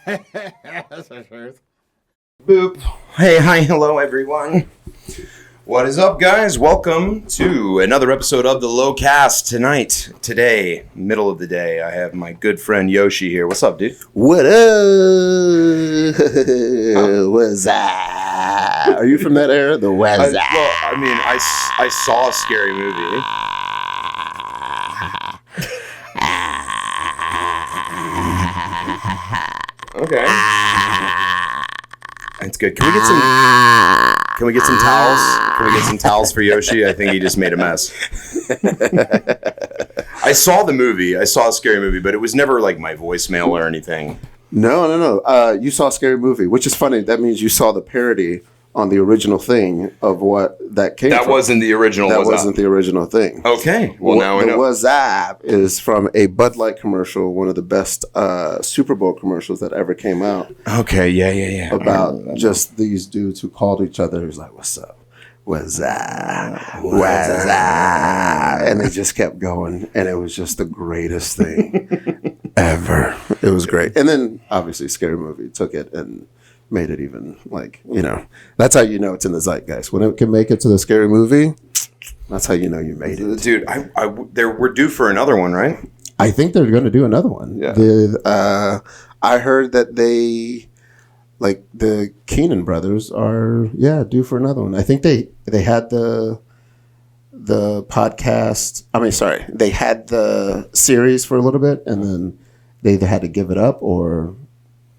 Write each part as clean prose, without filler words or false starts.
That's the truth. Boop. Hey, hi, hello, everyone. What is up, guys? Welcome to another episode of the Lowcast. Today, middle of the day, I have my good friend Yoshi here. What's up, dude? What up? What's up? Are you from that era? The what's up? I saw a scary movie. Okay. It's good. Can we get some towels? Can we get some towels for Yoshi? I think he just made a mess. I saw the movie. I saw a scary movie, but it was never like my voicemail or anything. No. You saw a scary movie, which is funny. That means you saw the parody on the original thing of what that came from. That wasn't the original. That wasn't the original thing. Okay. Well, now I know. The What's Up is from a Bud Light commercial, one of the best Super Bowl commercials that ever came out. Okay. Yeah. About just these dudes who called each other. It was like, what's up? What's up? What's up? And they just kept going. And it was just the greatest thing ever. It was great. And then, obviously, Scary Movie took it and made it even, like, you know, that's how you know it's in the zeitgeist. When it can make it to the Scary Movie, that's how you know you made it. Dude, we're due for another one, right? I think they're going to do another one. Yeah. I heard that they, like, the Keenan brothers are, due for another one. I think they had the podcast. They had the series for a little bit, and then they either had to give it up or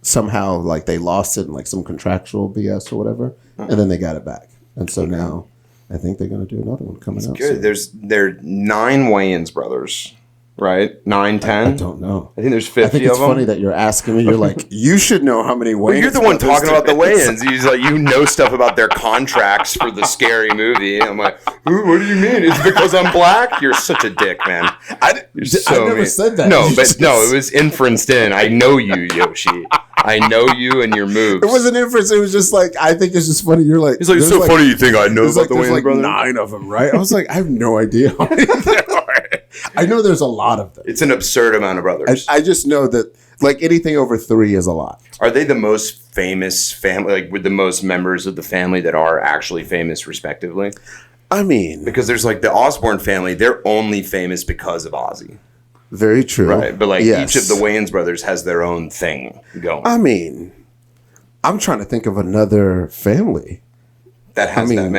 somehow, like, they lost it in, like, some contractual BS or whatever, and then they got it back. And so now I think they're going to do another one coming out. Good. There are 9 Wayans brothers, right? 9, 10? I don't know. I think there's 50 of them. I think it's funny that you're asking me. You're like, you should know how many Wayans. Well, you're the one talking about the Wayans. He's like, you know stuff about their contracts for the scary movie. I'm like, what do you mean? It's because I'm black? You're such a dick, man. I never said that. No, it was inferenced in. I know you, Yoshi. I know you and your moves. It wasn't inference. It was just like, I think it's just funny. You're like, it's like, it's so funny you think I know about the Wayans brothers. 9 of them, right? I was like, I have no idea how many there are. I know there's a lot of them. It's an absurd amount of brothers. I just know that, like, anything over 3 is a lot. Are they the most famous family, like with the most members of the family that are actually famous respectively? I mean, because there's like the Osborne family, they're only famous because of Ozzy. Very true. Right. But like each of the Wayans brothers has their own thing going. I mean, I'm trying to think of another family that has that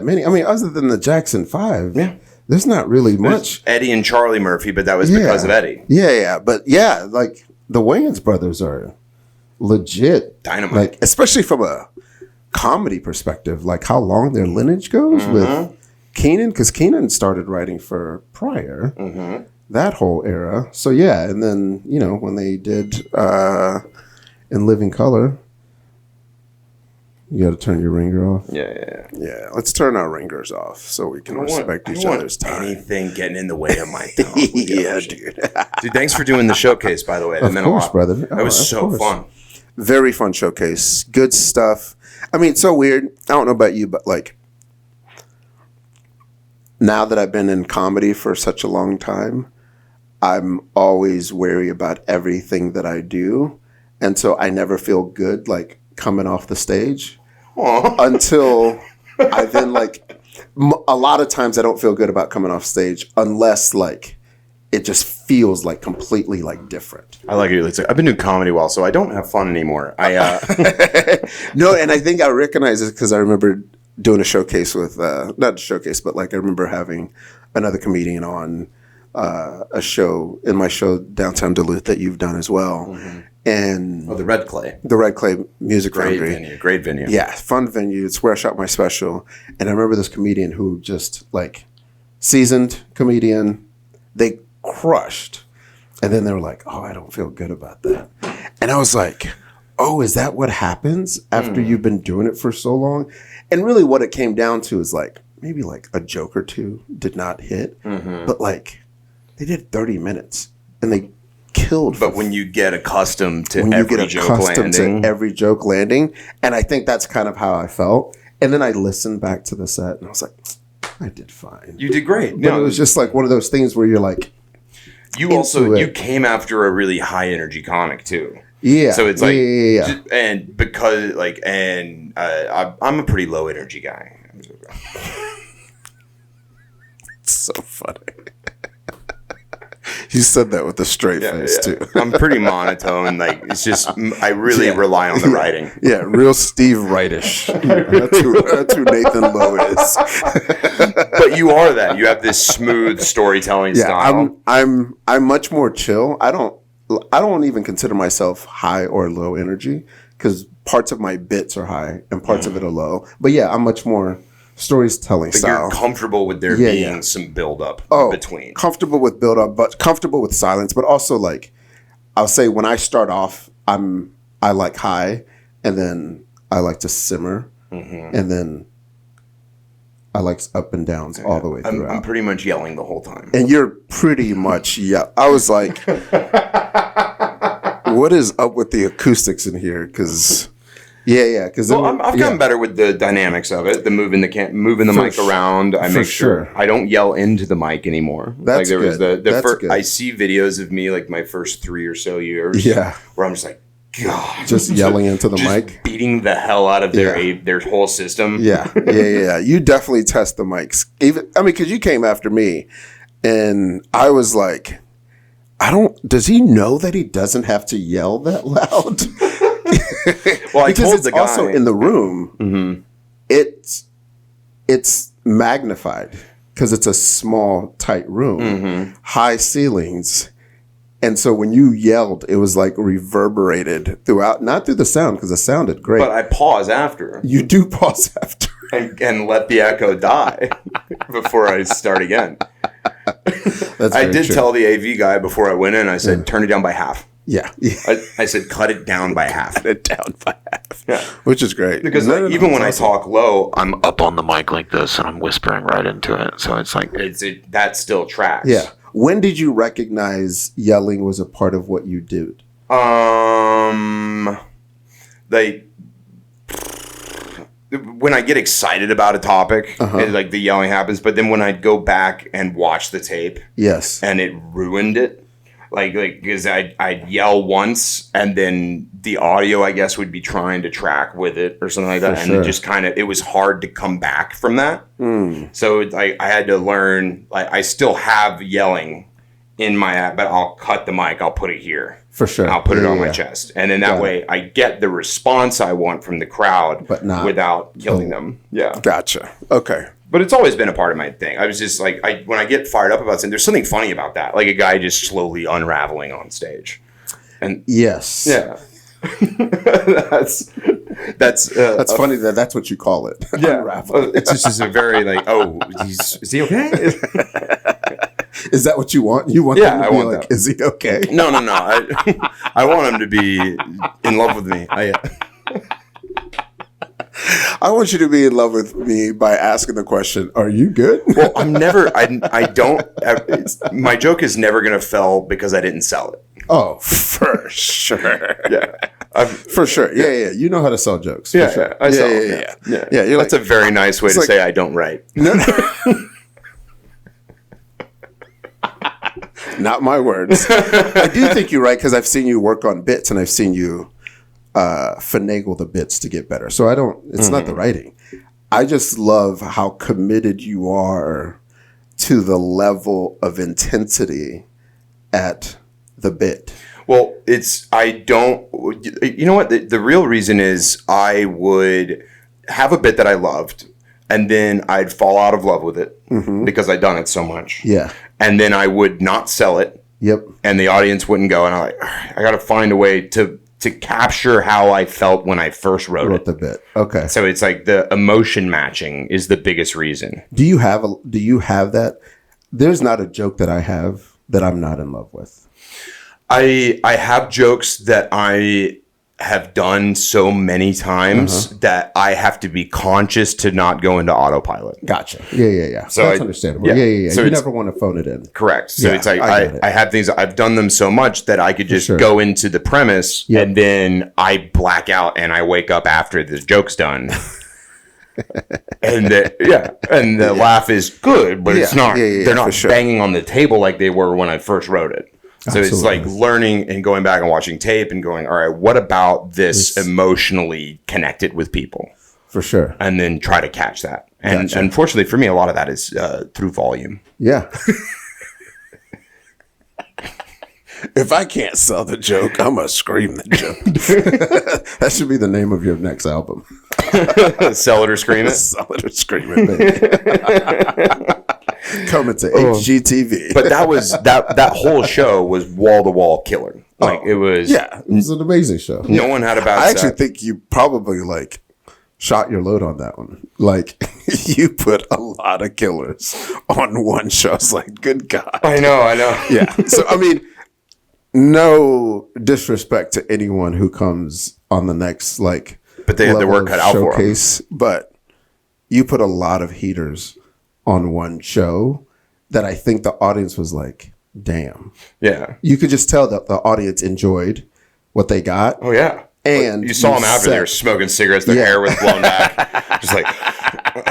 many. I mean, other than the Jackson 5. Yeah. There's not really much. Eddie and Charlie Murphy, but that was because of Eddie. Yeah. But like the Wayans brothers are legit dynamite. Like, especially from a comedy perspective, like how long their lineage goes with Keenan, because Keenan started writing for Pryor. Mm-hmm. That whole era. So and then, you know, when they did In Living Color, you got to turn your ringer off. Yeah. Let's turn our ringers off so we can respect each other's time. Anything getting in the way of my time. Yeah, dude. Dude, thanks for doing the showcase, by the way. Of course, brother. That was so fun. Very fun showcase. Good stuff. I mean, it's so weird. I don't know about you, but like, now that I've been in comedy for such a long time, I'm always wary about everything that I do. And so I never feel good, like, coming off the stage until I then, like, a lot of times I don't feel good about coming off stage unless, like, it just feels, like, completely, like, different. I like it. It's like, I've been doing comedy a while, so I don't have fun anymore. No, and I think I recognize it because I remember doing a showcase with, not a showcase, but, like, I remember having another comedian on a show in my show downtown Duluth that you've done as well. Mm-hmm. And the Red Clay Music Foundry. Great venue. Yeah, fun venue. It's where I shot my special. And I remember this comedian who just, like, seasoned comedian, they crushed. And then they were like, oh, I don't feel good about that. And I was like, oh, is that what happens after you've been doing it for so long? And really what it came down to is, like, maybe like a joke or two did not hit. Mm-hmm. But, like, they did 30 minutes and they killed. But when you get accustomed to every joke landing, and I think that's kind of how I felt. And then I listened back to the set and I was like, I did fine. You did great. But it was just like one of those things where you're like, you came after a really high energy comic too. Yeah. So it's like, yeah. and because like, and I'm a pretty low energy guy. It's so funny. You said that with a straight face too. I'm pretty monotone. Like it's just I really rely on the writing. Yeah, real Steve Wrightish. That's who Nathan Lowe is. But you are that. You have this smooth storytelling style. I'm much more chill. I don't even consider myself high or low energy because parts of my bits are high and parts of it are low. But yeah, I'm much more storytelling But style. you're comfortable with there being some build up between. Comfortable with build up, but comfortable with silence. But also like I'll say when I start off, I like high, and then I like to simmer, and then I like up and downs all the way throughout. I'm pretty much yelling the whole time. And you're pretty much I was like, what is up with the acoustics in here? Because because I've gotten better with the dynamics of it, the moving the mic around. I make sure I don't yell into the mic anymore. That's like there was good. the first. Good. I see videos of me like my first 3 or so years. Yeah, where I'm just like, God, just yelling into the mic, beating the hell out of their whole system. Yeah. You definitely test the mics. Because you came after me, and I was like, does he know that he doesn't have to yell that loud? Well, I because told it's the guy also in the room. It's magnified because it's a small, tight room, high ceilings, and so when you yelled, it was like reverberated throughout, not through the sound because it sounded great. But I pause after. You do pause after and let the echo die before I start again. I did tell the AV guy before I went in. I said, turn it down by half. Yeah. I said, cut it down by half. Cut it down by half. Yeah. Which is great. Because even when I talk low, I'm up on the mic like this and I'm whispering right into it. So it's like, that still tracks. Yeah. When did you recognize yelling was a part of what you did? When I get excited about a topic, like the yelling happens. But then when I go back and watch the tape, yes, and it ruined it. Like because I'd yell once and then the audio, I guess, would be trying to track with it or something like that. And it just it was hard to come back from that. So I had to learn, like I still have yelling in my app, but I'll cut the mic. I'll put it here. For sure. And I'll put it on my chest. And then that way I get the response I want from the crowd, but not without killing them. Yeah. Gotcha. Okay. But it's always been a part of my thing. I was just like, when I get fired up about something, there's something funny about that. Like a guy just slowly unraveling on stage. And yes. Yeah. that's funny that that's what you call it. Yeah. Unraveling. It's just a very like, is he okay? Is that what you want? You want them to be like, is he okay? No. I want him to be in love with me. I want you to be in love with me by asking the question, are you good? Well, my joke is never going to fail because I didn't sell it. Oh, for sure. Yeah. For sure. Yeah. You know how to sell jokes. Yeah. Sure. I sell them. Yeah. That's a very nice way to say I don't write. No. Not my words. I do think you're right because I've seen you work on bits and I've seen you finagle the bits to get better. So it's not the writing. I just love how committed you are to the level of intensity at the bit. Well, you know what? The real reason is I would have a bit that I loved and then I'd fall out of love with it because I'd done it so much. Yeah. And then I would not sell it. Yep. And the audience wouldn't go. And I'm like, I got to find a way to capture how I felt when I first wrote it. The bit. Okay. So it's like the emotion matching is the biggest reason. Do you have that? There's not a joke that I have that I'm not in love with. I have jokes that I have done so many times that I have to be conscious to not go into autopilot. Gotcha. Yeah. So that's understandable. Yeah. So you never want to phone it in. Correct. So it's like I have things, I've done them so much that I could just go into the premise and then I black out and I wake up after the joke's done. And the laugh is good, but it's not. They're not banging on the table like they were when I first wrote it. So it's like learning and going back and watching tape and going, all right, what about this emotionally connected with people? For sure. And then try to catch that. And unfortunately for me, a lot of that is through volume. Yeah. If I can't sell the joke, I'm going to scream the joke. That should be the name of your next album. Sell it or scream it? Sell it or scream it, baby. Coming to HGTV. But that was that whole show was wall-to-wall killer. Like it was... Yeah, it was an amazing show. No one had a bad I actually think you probably like shot your load on that one. Like you put a lot of killers on one show. It's like, good God. I know. Yeah. So, I mean... No disrespect to anyone who comes on the next but they had their work cut out for them. But you put a lot of heaters on one show that I think the audience was like, damn. Yeah. You could just tell that the audience enjoyed what they got. Oh, yeah. And you saw them after they were smoking cigarettes, their hair was blown back. Just like,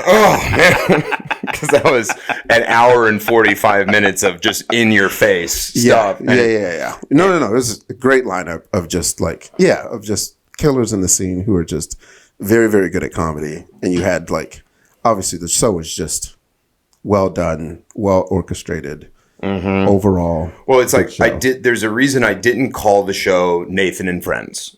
oh, man. Because that was an hour and 45 minutes of just in your face stuff. Yeah. No. It was a great lineup of just of just killers in the scene who are just very, very good at comedy. And you had obviously the show was just well done, well orchestrated. Overall. Well, it's like there's a reason I didn't call the show Nathan and Friends.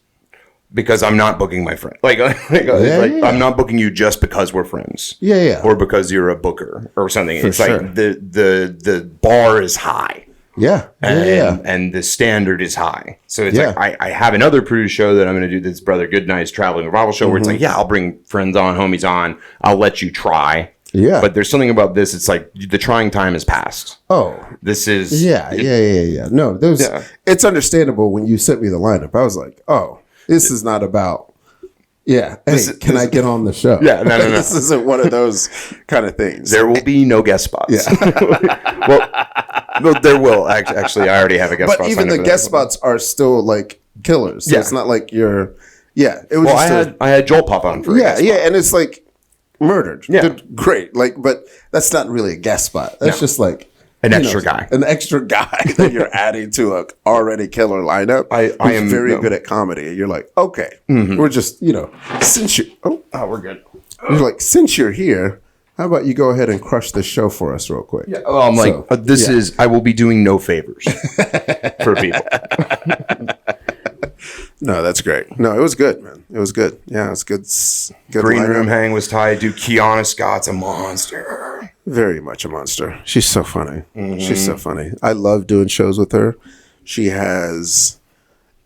Because I'm not booking my friend. I'm not booking you just because we're friends. Yeah. Or because you're a booker or something. For it's sure. like the bar is high. Yeah. And the standard is high. So it's like I have another produced show that I'm going to do this Brother Goodnight's Traveling Revival show where it's like, I'll bring friends on, homies on. I'll let you try. Yeah. But there's something about this. It's like the trying time has passed. Oh. This is. Yeah. No, it's understandable when you sent me the lineup. I was like, oh. This is not about, can I get on the show? Yeah, no. This isn't one of those kind of things. There will be no guest spots. Yeah. well, there will. Actually, I already have a guest spot. But even the guest spots are still killers. So it's not like you're, it was I had Joel pop on for a guest spot. and it's murdered. Yeah. Great. But that's not really a guest spot. That's just an extra guy. An extra guy that you're adding to a already killer lineup. I am very good at comedy. You're like, okay, we're just, since you, we're good. You're like, since you're here, how about you go ahead and crush this show for us real quick? Yeah. Well, I'm I will be doing no favors for people. No, that's great. No, it was good, man. It was good. Yeah, it's good. Good Green lineup. Room Hang was tied. Dude, Kiana Scott's a monster. Very much a monster. She's so funny. She's so funny. I love doing shows with her. She has,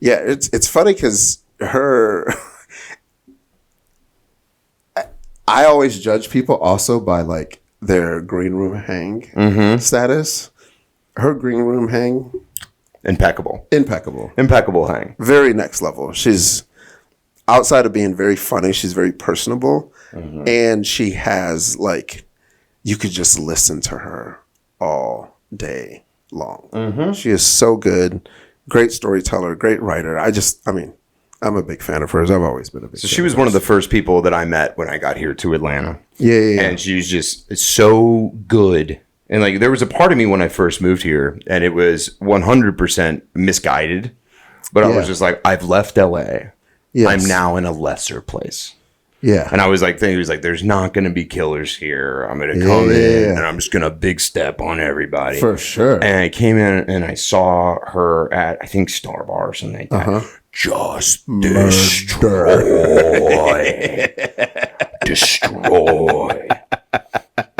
it's funny because her, I always judge people also by their green room hang status. Her green room hang. Impeccable hang. Very next level. She's outside of being very funny. She's very personable. And she has you could just listen to her all day long. She is so good. Great storyteller, great writer. I'm a big fan of hers. I've always been a big fan. So she was one of the first people that I met when I got here to Atlanta. Yeah. And she was just so good. And there was a part of me when I first moved here and it was 100% misguided. But I was just like, I've left LA. Yes. I'm now in a lesser place. Yeah. And I was thinking, he was like, there's not going to be killers here. I'm going to come in and I'm just going to big step on everybody. For sure. And I came in and I saw her at, I think, Star Bar or something like that. Just destroy.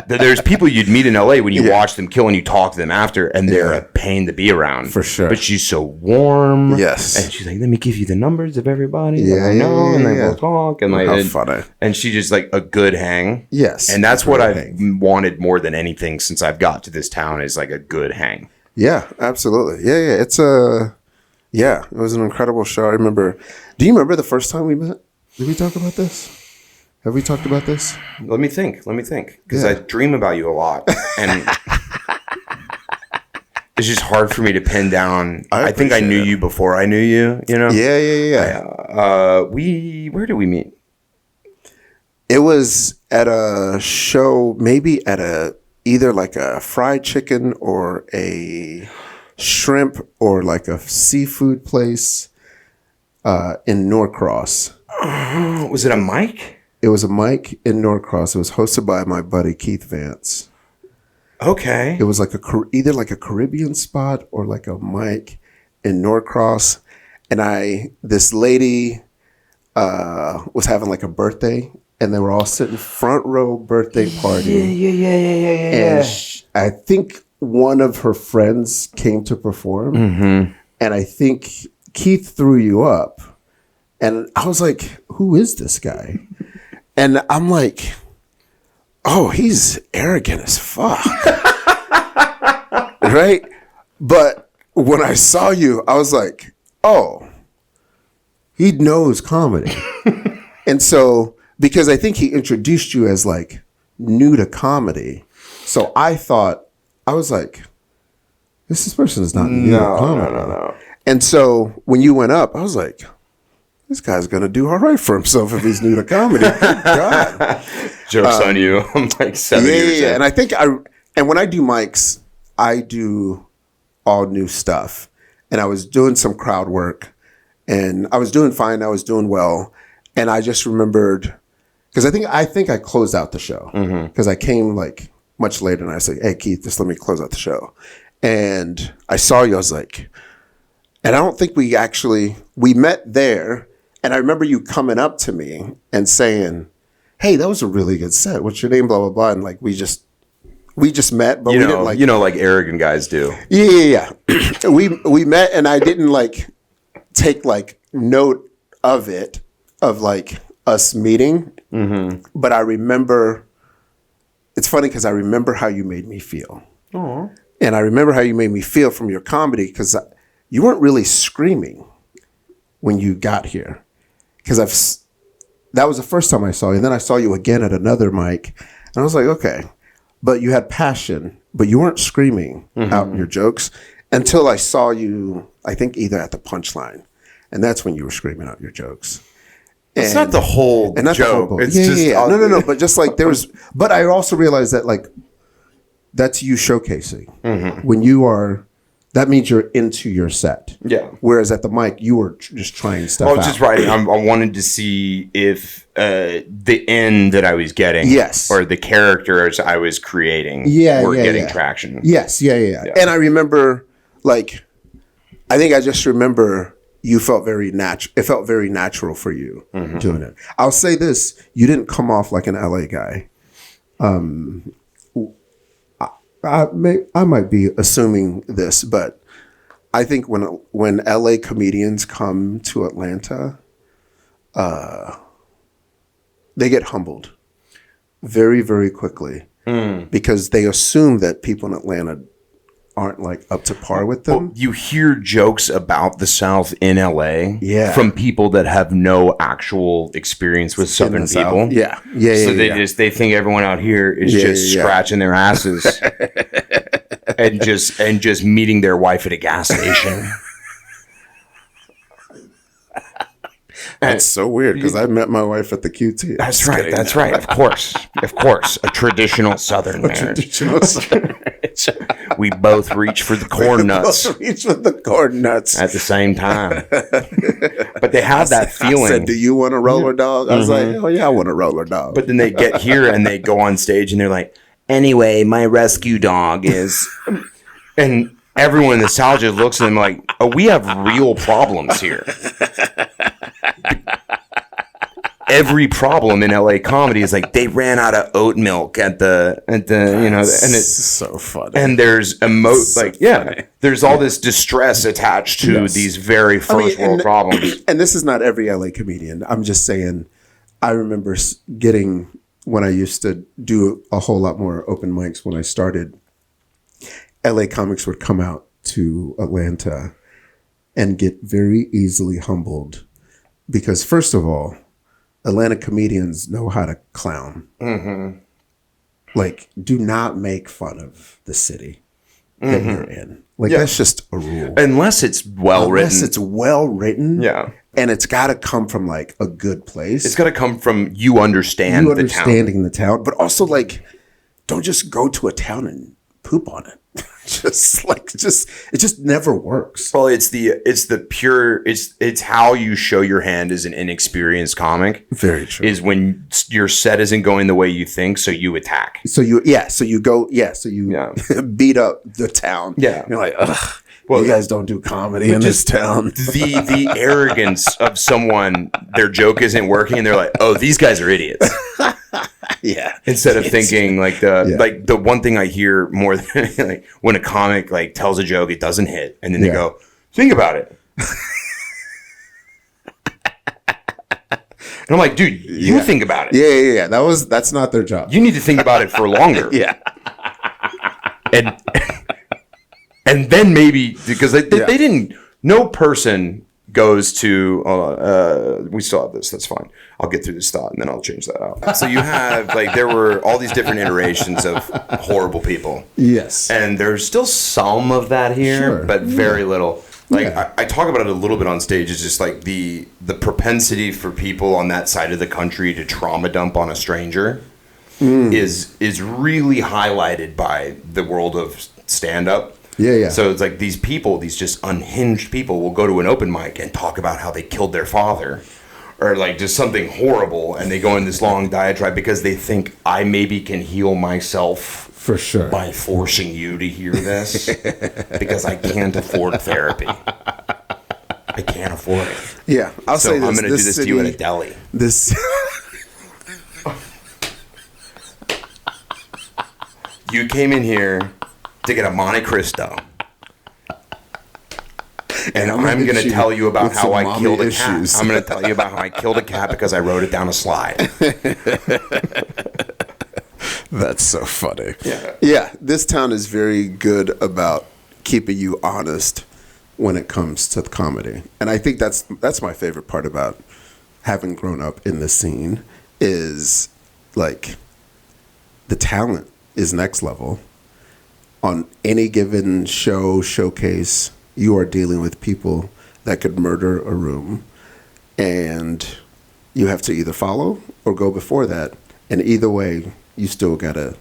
There's people you'd meet in LA when you watch them kill and you talk to them after, and they're a pain to be around. For sure. But she's so warm. Yes. And she's like, let me give you the numbers of everybody. Yeah, and then we'll talk. And how funny. And she just a good hang. Yes. And that's what I've wanted more than anything since I've got to this town is a good hang. Yeah, absolutely. Yeah. It's it was an incredible show. I remember, do you remember the first time we met? Did we talk about this? Have we talked about this? Let me think. Because I dream about you a lot. And it's just hard for me to pin down. I think I knew you before I knew you, Yeah. Where did we meet? It was at a show, maybe at either a fried chicken or a shrimp or like a seafood place in Norcross. Was it a mic? It was a mic in Norcross. It was hosted by my buddy Keith Vance. Okay. It was like either like a Caribbean spot or like a mic in Norcross. And this lady was having like a birthday, and they were all sitting front row birthday party. Yeah. And I think one of her friends came to perform, and I think Keith threw you up. And I was like, who is this guy? And I'm like, oh, he's arrogant as fuck. Right? But when I saw you, I was like, oh, he knows comedy. And so, because I think he introduced you as like new to comedy. So I was like, this person is not new to comedy. No. And so when you went up, I was like, this guy's going to do all right for himself if he's new to comedy. God. Joke's on you. I'm like 7 years in. Yeah. And I think and when I do mics, I do all new stuff. And I was doing some crowd work, and I was doing fine. I was doing well. And I just remembered, because I think I closed out the show, because I came like much later, and I said, hey, Keith, just let me close out the show. And I saw you. I was like, and I don't think we met there. And I remember you coming up to me and saying, hey, that was a really good set. What's your name? Blah, blah, blah. And like, we just met, but we didn't like, like arrogant guys do. Yeah. we met, and I didn't like take like note of it, of like us meeting. But I remember, it's funny because I remember how you made me feel. Aww. And I remember how you made me feel from your comedy, because you weren't really screaming when you got here. Because that was the first time I saw you. And then I saw you again at another mic. And I was like, okay. But you had passion, but you weren't screaming out your jokes until I saw you, I think, either at the Punchline. And that's when you were screaming out your jokes. It's not the whole joke. It's just No. But just like but I also realized that like that's you showcasing. When you are, that means you're into your set. Yeah. Whereas at the mic, you were just trying stuff out. I was just writing. I wanted to see if the end that I was getting, or the characters I was creating, were getting traction. Yes. Yeah. And I remember, like, I think I just remember you felt very natural. It felt very natural for you doing it. I'll say this: you didn't come off like an LA guy. I might be assuming this, but I think when LA comedians come to Atlanta, they get humbled very, very quickly because they assume that people in Atlanta aren't like up to par with them. Well, you hear jokes about the South in LA from people that have no actual experience with Southern people. Yeah. So they think everyone out here is just scratching their asses and just meeting their wife at a gas station. That's so weird because I met my wife at the QT. That's right. Of course. A traditional Southern marriage. We both reach for the corn nuts. At the same time. But they have that feeling. I said, do you want a roller dog? I was like, oh yeah, I want a roller dog. But then they get here and they go on stage and they're like, anyway, my rescue dog is... And everyone in the South just looks at them like, oh, we have real problems here. Every problem in LA comedy is like they ran out of oat milk at the and it's so funny. And there's there's all this distress attached to these very first world problems. And this is not every LA comedian. I'm just saying, I remember getting, when I used to do a whole lot more open mics when I started, LA comics would come out to Atlanta and get very easily humbled because, first of all, Atlanta comedians know how to clown. Like, do not make fun of the city that you're in. Like, that's just a rule. Unless it's well written. Unless it's well written. Yeah. And it's got to come from, like, a good place. It's got to come from you understanding the town. But also, like, don't just go to a town and poop on it. It just never works. Well, it's how you show your hand as an inexperienced comic. Very true. Is when your set isn't going the way you think, so you attack. So you beat up the town. Yeah. You're like, ugh. Well, you guys don't do comedy in this town. The arrogance of someone, their joke isn't working, and they're like, "Oh, these guys are idiots." Yeah. Instead of thinking like the one thing I hear more than like when a comic like tells a joke, it doesn't hit, and then they go, "Think about it." And I'm like, dude, you think about it. Yeah. That's not their job. You need to think about it for longer. Yeah. And then maybe because they didn't. No person goes to. We still have this. That's fine. I'll get through this thought and then I'll change that out. So you have like there were all these different iterations of horrible people. Yes. And there's still some of that here, but very little. Like I talk about it a little bit on stage. It's just like the propensity for people on that side of the country to trauma dump on a stranger is really highlighted by the world of stand-up. Yeah. So it's like these people, these just unhinged people will go to an open mic and talk about how they killed their father or like just something horrible. And they go in this long diatribe because they think I maybe can heal myself for sure by forcing you to hear this because I can't afford therapy. I can't afford it. Yeah. I'll say this. I'm going to do this to you at a deli. You came in here to get a Monte Cristo. And I'm going to tell you about how I killed a cat. I'm going to tell you about how I killed a cat because I wrote it down a slide. That's so funny. Yeah. This town is very good about keeping you honest when it comes to comedy. And I think that's my favorite part about having grown up in the scene is like the talent is next level. On any given showcase, you are dealing with people that could murder a room, and you have to either follow or go before that. And either way, you still gotta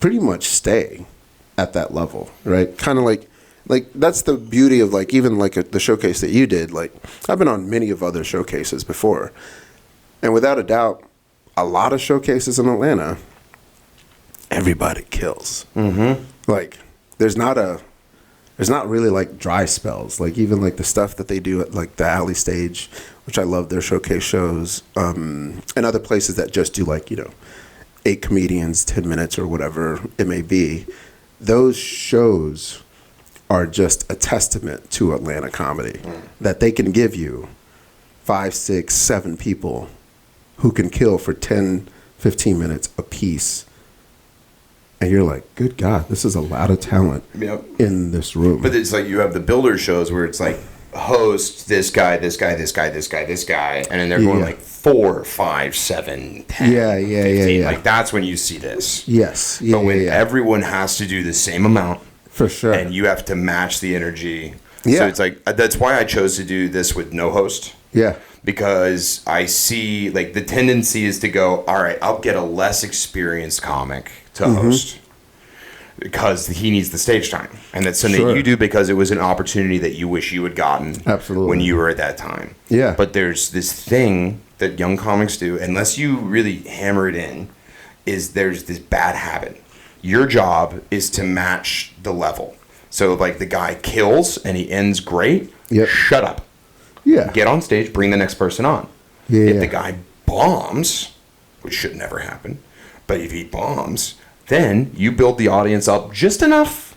pretty much stay at that level, right? Kind of like that's the beauty of like even like the showcase that you did. Like I've been on many of other showcases before, and without a doubt, a lot of showcases in Atlanta. Everybody kills. Like there's not really like dry spells. Like even like the stuff that they do at like the Alley Stage, which I love their showcase shows, and other places that just do like 8 comedians, 10 minutes or whatever it may be. Those shows are just a testament to Atlanta comedy that they can give you 5, 6, 7 people who can kill for 10, 15 minutes a piece. And you're like, good God, this is a lot of talent in this room. But it's like you have the builder shows where it's like host this guy, this guy, this guy, this guy, this guy, and then they're going like 4, 5, 7, 10, 15. Like that's when you see this. Yes. But when everyone has to do the same amount, for sure, and you have to match the energy. So it's like that's why I chose to do this with no host. Yeah. Because I see like the tendency is to go, all right, I'll get a less experienced comic to host because he needs the stage time. And that's something that you do because it was an opportunity that you wish you had gotten when you were at that time. Yeah. But there's this thing that young comics do, unless you really hammer it in, is there's this bad habit. Your job is to match the level. So like the guy kills and he ends great, shut up. Yeah. Get on stage, bring the next person on. Yeah. If the guy bombs, which should never happen, but if he bombs, then you build the audience up just enough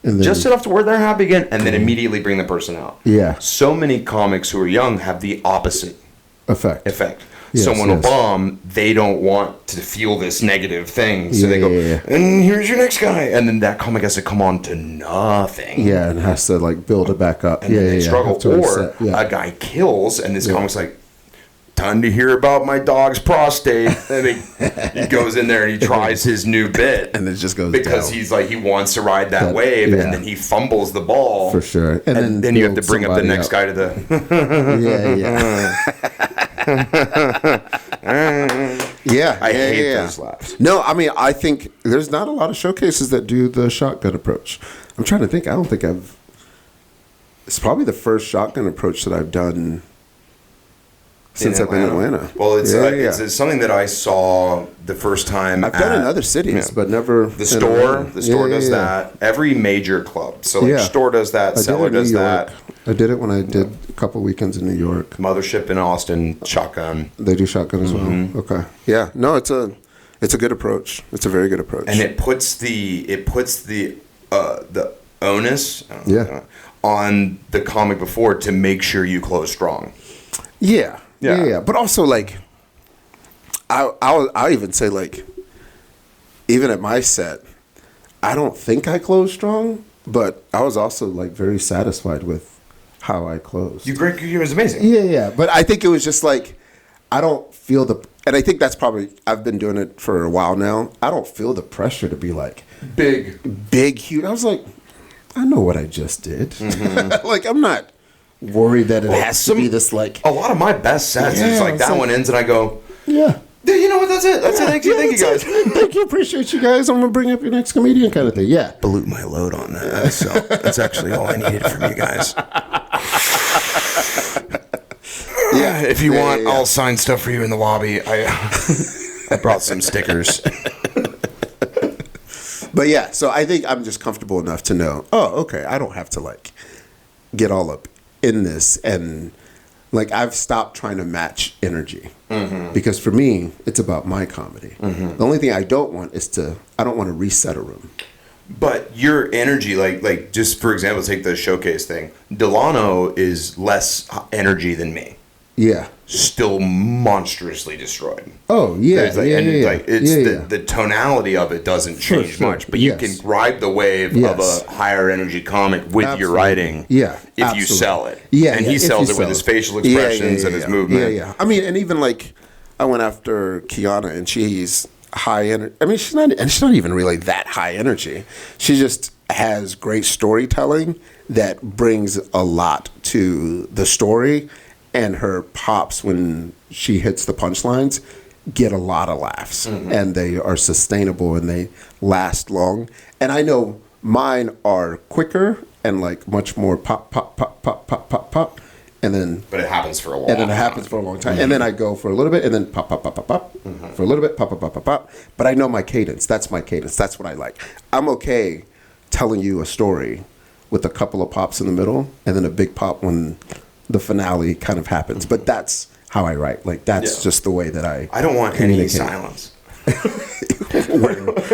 to where they're happy again, and then immediately bring the person out. Yeah. So many comics who are young have the opposite effect. Yes, Someone will bomb, they don't want to feel this negative thing, so they go, and here's your next guy, and then that comic has to come on to nothing. Yeah, and has to like build it back up. And then they struggle. Or a guy kills, and this comic's like, time to hear about my dog's prostate. And he goes in there and he tries his new bit. And it just goes because down. He's like, he wants to ride that wave, and then he fumbles the ball. For sure. And then you have to bring up the next guy to the... Yeah. I hate yeah. those laughs. No, I mean, I think there's not a lot of showcases that do the shotgun approach. I'm trying to think. I don't think I've. It's probably the first shotgun approach that I've done since I've been in Atlanta. Well, it's something that I saw the first time. I've done in other cities, but never the store. The store does that. Every major club. So like store does that. Cellar does that. I did it when I did a couple weekends in New York. Mothership in Austin, shotgun. They do shotgun as well. Okay. Yeah. No, it's a good approach. It's a very good approach. And it puts the onus on the comic before to make sure you close strong. Yeah. But also, like, I'll even say, like, even at my set, I don't think I closed strong, but I was also, like, very satisfied with how I closed. It was amazing. Yeah. But I think it was just, like, I don't feel and I think that's probably, I've been doing it for a while now. I don't feel the pressure to be, like, big, huge. I was like, I know what I just did. Like, I'm not worried that it has to be this, like... A lot of my best sets is like that one ends and I go... Yeah. You know what? That's it. That's it. Thank you guys. Thank you. Appreciate you guys. I'm going to bring up your next comedian kind of thing. Yeah. Blew my load on that. So that's actually all I needed from you guys. Yeah. If you want, I'll sign stuff for you in the lobby. I brought some stickers. But yeah, so I think I'm just comfortable enough to know, okay, I don't have to, like, get all up in this. And, like, I've stopped trying to match energy. Because for me, it's about my comedy. The only thing I don't want is I don't want to reset a room. But your energy, like just for example, take the showcase thing. Delano is less energy than me. Yeah. Still monstrously destroyed. Oh, yeah. The tonality of it doesn't change much, but you can ride the wave of a higher energy comic with your writing. Yeah. If you sell it. Yeah. And he sells it with his facial expressions and his movement. Yeah. I mean, and even like I went after Kiana and she's high energy. I mean, she's not even really that high energy. She just has great storytelling that brings a lot to the story. And her pops, when she hits the punchlines, get a lot of laughs. And they are sustainable and they last long. And I know mine are quicker and like much more pop, pop, pop, pop, pop, pop, pop. And then... But it happens for a long time. And then it happens for a long time. And then I go for a little bit and then pop, pop, pop, pop, pop. For a little bit, pop, pop, pop, pop, pop. But I know my cadence. That's my cadence. That's what I like. I'm okay telling you a story with a couple of pops in the middle and then a big pop when... the finale kind of happens, but that's how I write. Like that's just the way that I don't want any silence.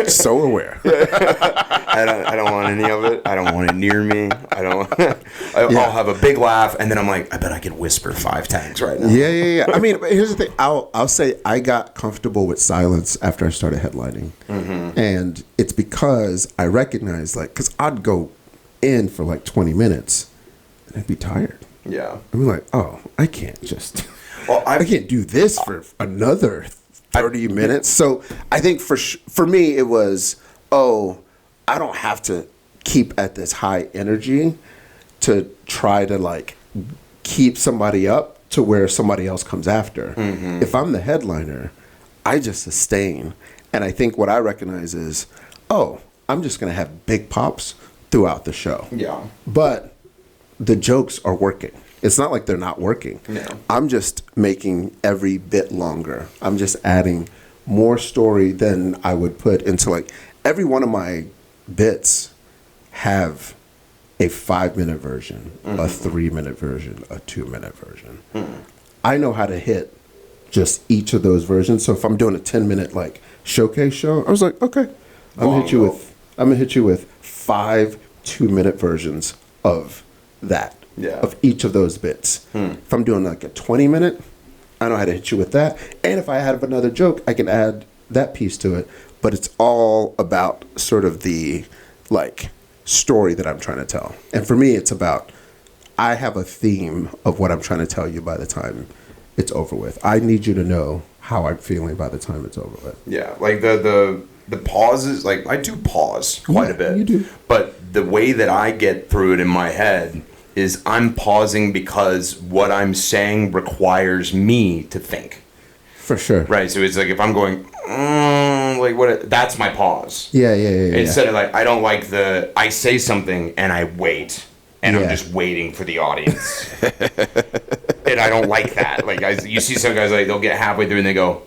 So aware. I don't want any of it. I don't want it near me. I'll have a big laugh and then I'm like, I bet I could whisper 5 tags right now. Yeah. I mean, here's the thing. I'll say I got comfortable with silence after I started headlining, and it's because I recognized because I'd go in for like 20 minutes and I'd be tired. Yeah. I'm like, I can't just... I can't do this for another 30 minutes. So I think for me, it was, I don't have to keep at this high energy to try to, like, keep somebody up to where somebody else comes after. If I'm the headliner, I just sustain. And I think what I recognize is, I'm just going to have big pops throughout the show. Yeah. But... the jokes are working. It's not like they're not working. No. I'm just making every bit longer. I'm just adding more story than I would put into like every one of my bits have a 5-minute version, a 3-minute version, a 2-minute version. I know how to hit just each of those versions. So if I'm doing a 10-minute like showcase show, I was like, okay, I'm gonna hit you with 5 2-minute versions of that of each of those bits. If I'm doing like a 20-minute, I know how to hit you with that. And if I have another joke, I can add that piece to it. But it's all about sort of the like story that I'm trying to tell. And for me, it's about I have a theme of what I'm trying to tell you by the time it's over with. I need you to know how I'm feeling by the time it's over with. Yeah, like the pauses, like I do pause quite a bit. You do. But the way that I get through it in my head is I'm pausing because what I'm saying requires me to think. For sure. Right. So it's like if I'm going, like what? That's my pause. Yeah. Instead of like, I don't like I say something and I wait. And I'm just waiting for the audience. And I don't like that. Like, you see some guys, like, they'll get halfway through and they go,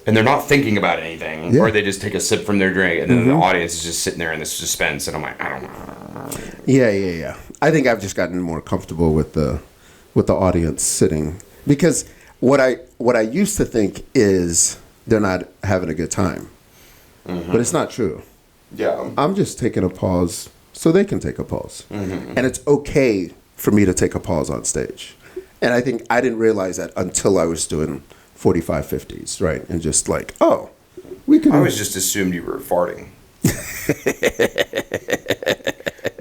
and they're not thinking about anything. Or they just take a sip from their drink, and then the audience is just sitting there in this suspense. And I'm like, I don't know. Yeah. I think I've just gotten more comfortable with the audience sitting. Because what I used to think is they're not having a good time. But it's not true. Yeah. I'm just taking a pause so they can take a pause. And it's okay for me to take a pause on stage. And I think I didn't realize that until I was doing 45, 50s, right? And just like, oh, we can... I always just assumed you were farting.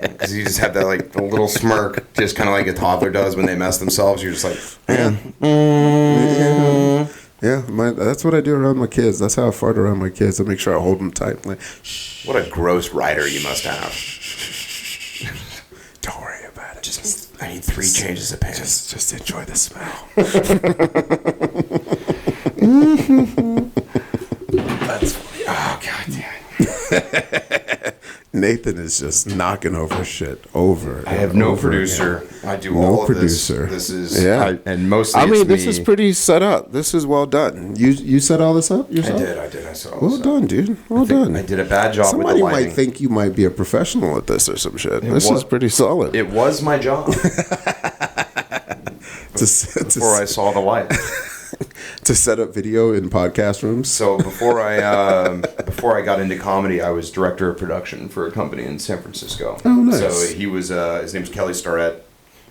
Because you just have that, like, a little smirk, just kind of like a toddler does when they mess themselves. You're just like, Yeah, that's what I do around my kids. That's how I fart around my kids. I make sure I hold them tight. Like, shh. What a gross writer you must have. Don't worry about it. I need 3 changes of pants. Just enjoy the smell. That's funny. Oh, God damn. Nathan is just knocking over shit over. I have no producer. Again. I do all of producer. This is and mostly. I mean, it's this me. is pretty set up. This is well done. You set all this up yourself? I did. I saw all Well this done, dude. Well done. I did a bad job. Somebody with the lighting. might think you might be a professional at this or some shit. This is pretty solid. It was my job before I saw the light. To set up video in podcast rooms. So before I got into comedy, I was director of production for a company in San Francisco. Oh, nice. So he was his name's Kelly Starrett.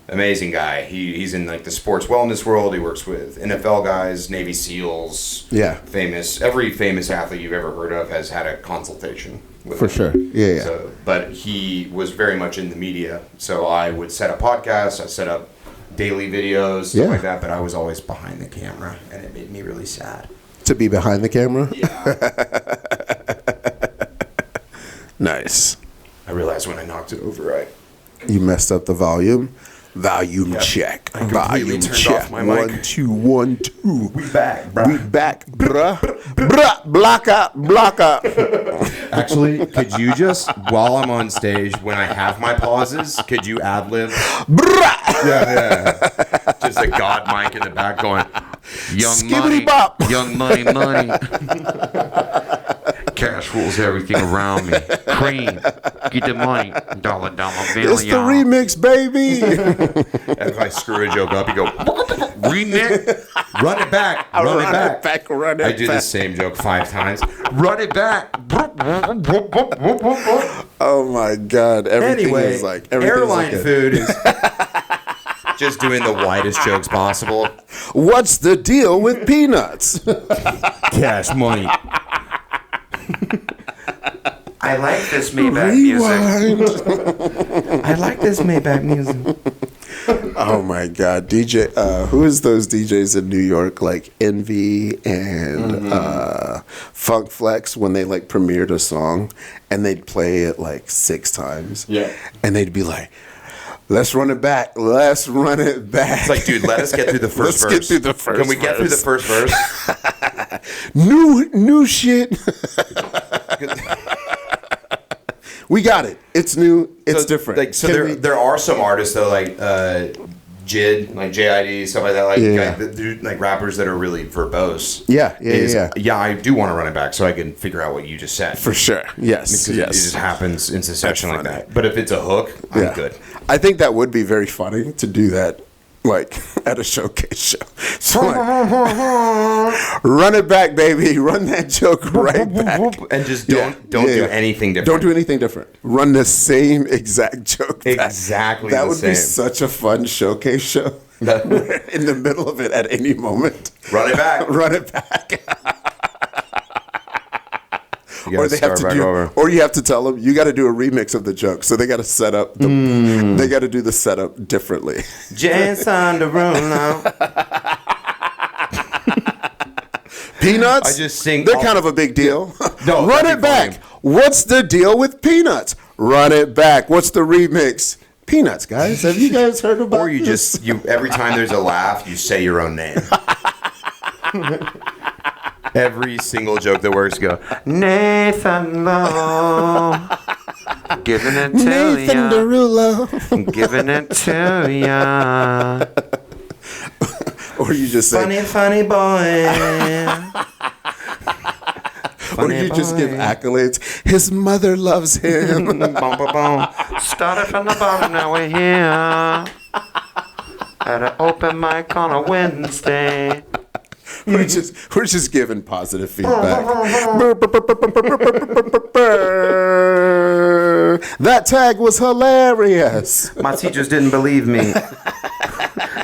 Amazing guy. He's in like the sports wellness world. He works with NFL guys, Navy SEALs. Yeah. Every famous athlete you've ever heard of has had a consultation with For him. sure. Yeah. So, but he was very much in the media. So I would set up podcasts. I set up daily videos, stuff like that. But I was always behind the camera, and it made me really sad. To be behind the camera? Yeah. Nice. I realized when I knocked it over, You messed up the volume. Volume check. I completely Volume turned check. off my mic. 1 2 1 2. We back, bruh. We back, bruh. Bruh. Block up. Actually, could you just, while I'm on stage, when I have my pauses, could you ad-lib? Bruh. Yeah. Just a God mic in the back going, young Skibbity money, bop. young money. Cash rules everything around me. Cream, get the money. Dollar bill, It's the remix, baby. And if I screw a joke up, you go, remix, run it back. Run it I do back. the same joke 5 times. Run it back. Oh my God. Everything Anyway, is like airline like food is just doing the widest jokes possible. What's the deal with peanuts? Cash money. I like this Maybach music. I like this Maybach music. Oh my God, DJ! Who is those DJs in New York like Envy and Funk Flex when they like premiered a song and they'd play it like 6 times? Yeah, and they'd be like, "Let's run it back. Let's run it back." It's like, dude, let us get through the first verse. Let's get through the first. Can we get through the first verse? New shit. We got it. It's new. It's different. Like, so there are some artists though, like JID, like JID, stuff like that, like like rappers that are really verbose. Yeah. Yeah, I do want to run it back so I can figure out what you just said. For sure. Yes. Because it just happens in succession like that. But if it's a hook, I'm good. I think that would be very funny to do that, like at a showcase show. So like, run it back, baby. Run that joke right back, and just don't do anything different. Don't do anything different. Run the same exact joke back. Exactly. That would be such a fun showcase show. In the middle of it, at any moment, run it back. Run it back. Or they have to do, over. Or you have to tell them you got to do a remix of the joke, so they got to set up. They got to do the setup differently. Jason Derulo. Peanuts. I just sing. They're kind of a big deal. No, run it back. What's the deal with peanuts? Run it back. What's the remix? Peanuts, guys. Have you guys heard about? Or you this? every time there's a laugh, you say your own name. Every single joke that works, go, Nathan Lowe, giving it to Nathan ya, Derulo. giving it to ya. Or you just say, Funny boy. or you just give accolades. His mother loves him. Boom, boom, boom. Started from the bottom, now we're here. At an open mic on a Wednesday. We're just giving positive feedback. That tag was hilarious. My teachers didn't believe me.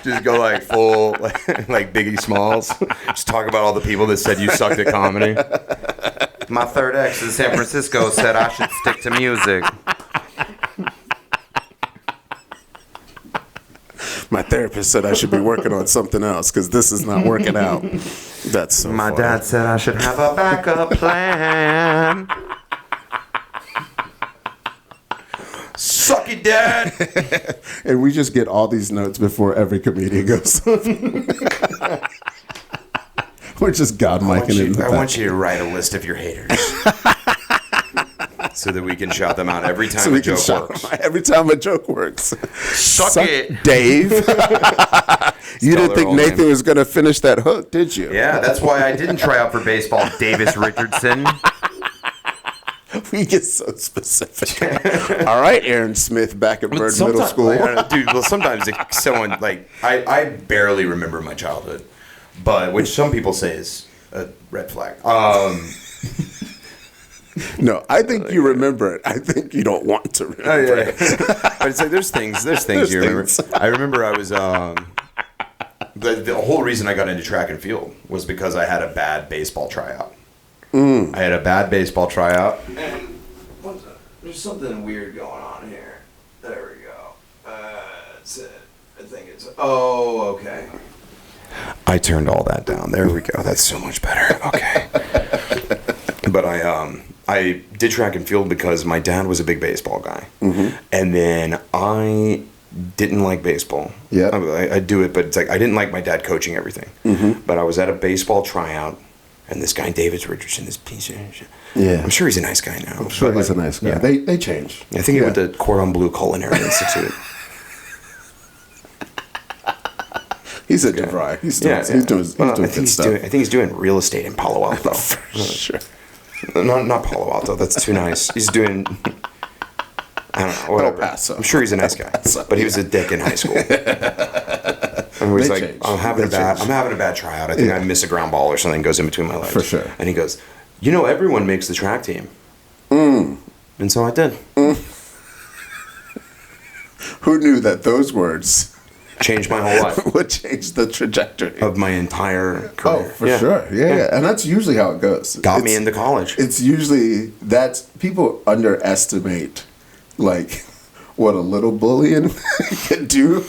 Just go like full, like Biggie Smalls. Just talk about all the people that said you sucked at comedy. My third ex in San Francisco said I should stick to music. My therapist said I should be working on something else because this is not working out. That's so My funny. dad said I should have a backup plan. Suck it, Dad. And we just get all these notes before every comedian goes. We're just God micing it in the I back. want you to write a list of your haters. So that we can shout them out every time So a we can joke shout works. every time a joke works. Suck it. Dave. You Spell didn't their think whole Nathan name. was going to finish that hook, did you? Yeah, that's why I didn't try out for baseball, Davis Richardson. We get so specific. All right, Aaron Smith back at Bird Middle School. Dude, well, sometimes someone, like, I barely remember my childhood, but which some people say is a red flag. No, I think you remember it. I think you don't want to remember it. But it's like there's things you remember. I remember I was the whole reason I got into track and field was because I had a bad baseball tryout. I had a bad baseball tryout. And there's something weird going on here. There we go. That's it. I think it's. Oh, okay. I turned all that down. There we go. That's so much better. Okay. But I did track and field because my dad was a big baseball guy. Mm-hmm. And then I didn't like baseball. Yeah. I do it, but it's like I didn't like my dad coaching everything. Mm-hmm. But I was at a baseball tryout, and this guy, David Richardson, this piece of shit. Yeah. I'm sure he's a nice guy now. I'm sure he's a nice guy. Yeah. They change. I think he went to Cordon Bleu Culinary Institute. He's a DeVry. He's doing good stuff. I think he's doing real estate in Palo Alto. For sure. Not Palo Alto. That's too nice. He's doing. I don't know. Whatever. El Paso. I'm sure he's a nice guy, but he was a dick in high school. And he's They like, change. I'm having They a change. bad tryout. I think I miss a ground ball or something goes in between my legs. For sure. And he goes, you know, everyone makes the track team. And so I did. Who knew that those words Changed my whole life would change the trajectory of my entire career. Oh, for sure. Yeah. And that's usually how it goes. Got me into college. It's usually that's people underestimate like what a little bullying can do.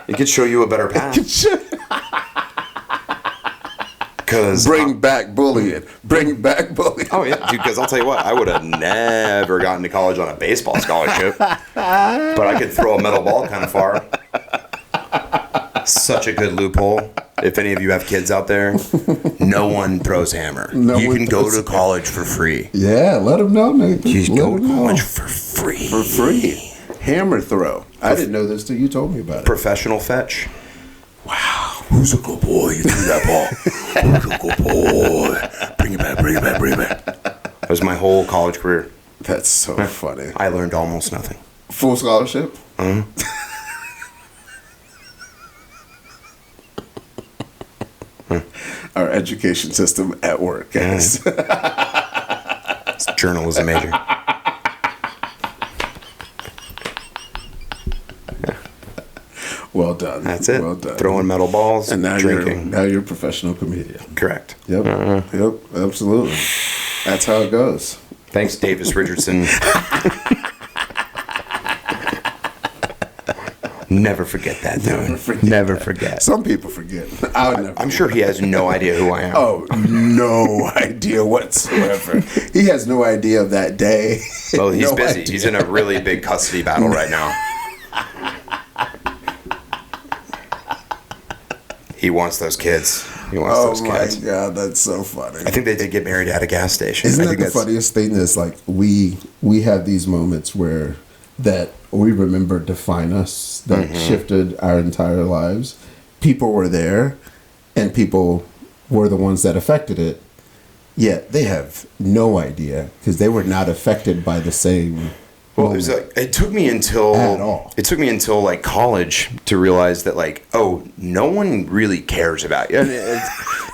It could show you a better path. Because Bring back bullying. Bring back bullying. oh yeah, dude. Because I'll tell you what, I would have never gotten to college on a baseball scholarship, but I could throw a metal ball kind of far. Such a good loophole. If any of you have kids out there, no one throws hammer. You can go to college for free. Yeah, let them know, Nathan. You can Let go to 'em know. college for free. For free. Hammer throw. I didn't know this till you told me about it. Professional fetch. Wow. Who's a good boy? You threw that ball. Who's a good boy? Bring it back, bring it back, bring it back. That was my whole college career. That's so funny. I learned almost nothing. Full scholarship? Our education system at work, guys. It's a journalism major. Well done. That's it. Well done. Throwing metal balls and now drinking. you're a professional comedian. Correct. Yep. Yep. Absolutely. That's how it goes. Thanks, Davis Richardson. Never forget that, dude. Never forget. Some people forget. I would never. I'm sure he has no idea who I am. Oh, no idea whatsoever. He has no idea of that day. Well, he's No busy. idea. He's in a really big custody battle right now. He wants those kids. He wants those kids. Oh my God, that's so funny. I think they did get married at a gas station. Isn't I that think the that's funniest thing? Is like we have these moments where that we remember define us, that shifted our entire lives. People were there, and people were the ones that affected it. Yet they have no idea because they were not affected by the same. Well, it was like, it took me until At all. It took me until like college to realize that like, oh, no one really cares about you.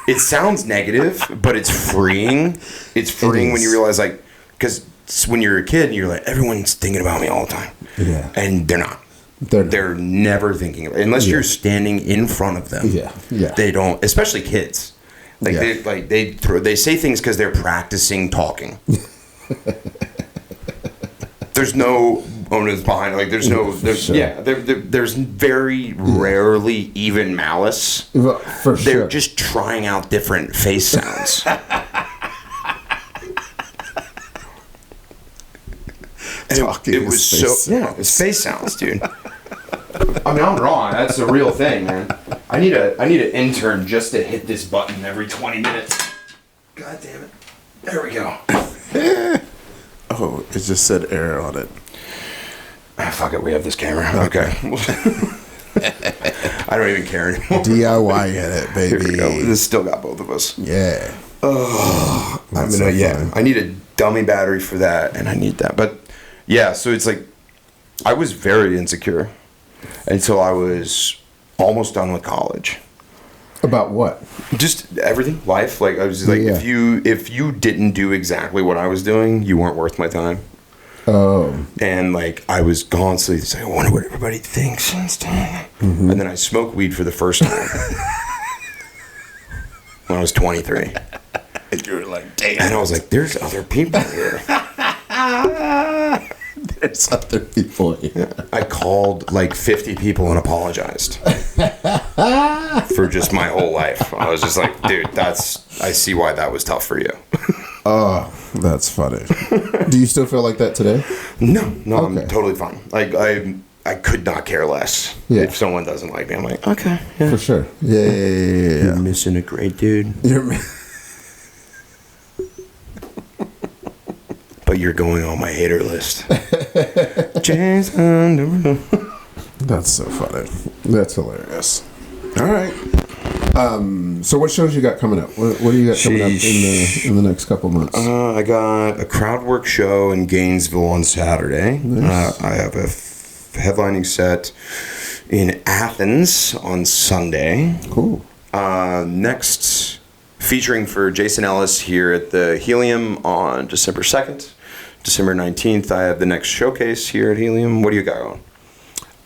It sounds negative, but it's freeing. It's freeing when you realize like, because when you're a kid, you're like, everyone's thinking about me all the time. Yeah. And they're not. They're never thinking about it. Unless you're standing in front of them. Yeah. Yeah. They don't, especially kids. Like they say things because they're practicing talking. There's no onus behind it. Like there's very rarely even malice. For They're sure. just trying out different face sounds. Talking it was is face it's face sounds, dude. I mean, I'm wrong. That's a real thing, man. I need an intern just to hit this button every 20 minutes. God damn it. There we go. Oh, it just said error on it. Ah, fuck it, we have this camera. Okay. I don't even care anymore. DIY edit, baby. Here we go. This still got both of us. Yeah. Oh, That's so funny. I need a dummy battery for that, and I need that. But yeah, so it's like I was very insecure until I was almost done with college. About what? Just everything, life. Like I was just like, Yeah. if you didn't do exactly what I was doing, you weren't worth my time. Oh. And like I was constantly saying, I wonder what everybody thinks. And then I smoked weed for the first time when I was 23. And you were like, damn. And I was like, there's other people here. There's other people here. I called like 50 people and apologized for just my whole life. I was just like, dude, I see why that was tough for you. Oh, that's funny. Do you still feel like that today? No, Okay. I'm totally fine. Like I could not care less if someone doesn't like me. I'm like, okay, yeah. For sure. Yeah. You're missing a great dude. But you're going on my hater list. Jason Derulo. That's so funny. That's hilarious. All right. So what shows you got coming up? What do you got coming up in the next couple months? I got a crowd work show in Gainesville on Saturday. Nice. I have a headlining set in Athens on Sunday. Cool. Next, featuring for Jason Ellis here at the Helium on December 2nd. December 19th, I have the next showcase here at Helium. What do you got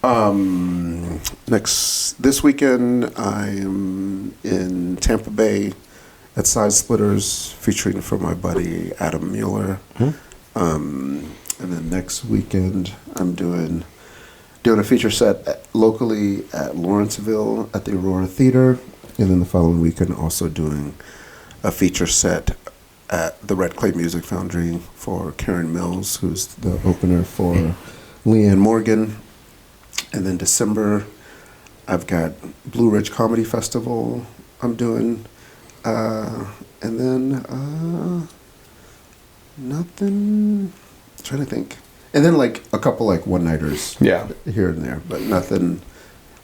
on? This weekend I am in Tampa Bay at Side Splitters, featuring for my buddy Adam Mueller. And then next weekend I'm doing a feature set locally at Lawrenceville at the Aurora Theater, and then the following weekend also doing a feature set at the Red Clay Music Foundry for Karen Mills, who's the opener for Leanne Morgan. And then December, I've got Blue Ridge Comedy Festival I'm doing. And then nothing. I'm trying to think. And then like a couple like one-nighters here and there, but nothing.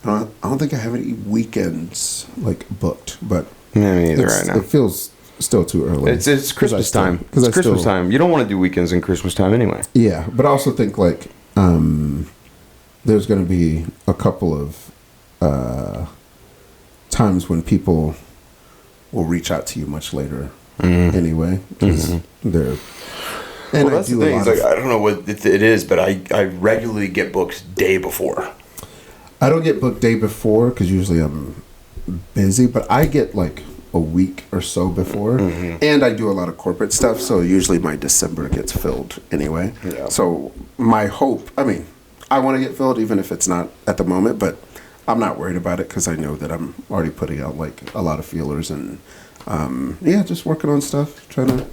I don't think I have any weekends like booked, but Me either right now. It feels still too early. It's Christmas time. It's Christmas time. You don't want to do weekends in Christmas time anyway. Yeah, but I also think like there's going to be a couple of times when people will reach out to you much later anyway. They're and well, that's the thing. It's like, I don't know what it is, but I regularly get booked day before. I don't get booked day before because usually I'm busy, but I get like a week or so before, and I do a lot of corporate stuff, so usually my December gets filled anyway. Yeah. So my hope, I mean, I want to get filled even if it's not at the moment, but I'm not worried about it because I know that I'm already putting out like a lot of feelers and just working on stuff, trying to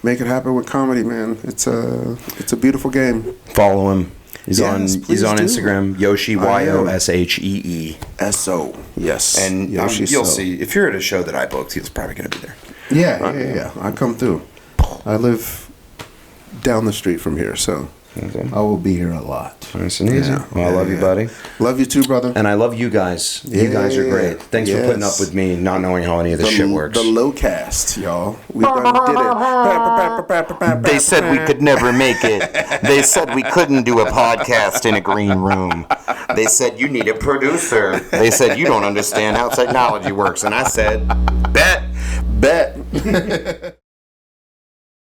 make it happen with comedy, man. It's a beautiful game. Follow him. He's Yes, on please do. Instagram, Yoshee, I am. YOSHEE. SO. Yes. And Yoshee you'll So. see, if you're at a show that I booked, he's probably going to be there. Yeah. I come through. I live down the street from here, so Okay. I will be here a lot. Nice and easy. Yeah. Well, I love you, buddy. Love you too, brother. And I love you guys. You guys are great. Thanks for putting up with me not knowing how any of this shit works. The low cast, y'all. We done did it. They said we could never make it. They said we couldn't do a podcast in a green room. They said you need a producer. They said you don't understand how technology works. And I said, bet. Bet.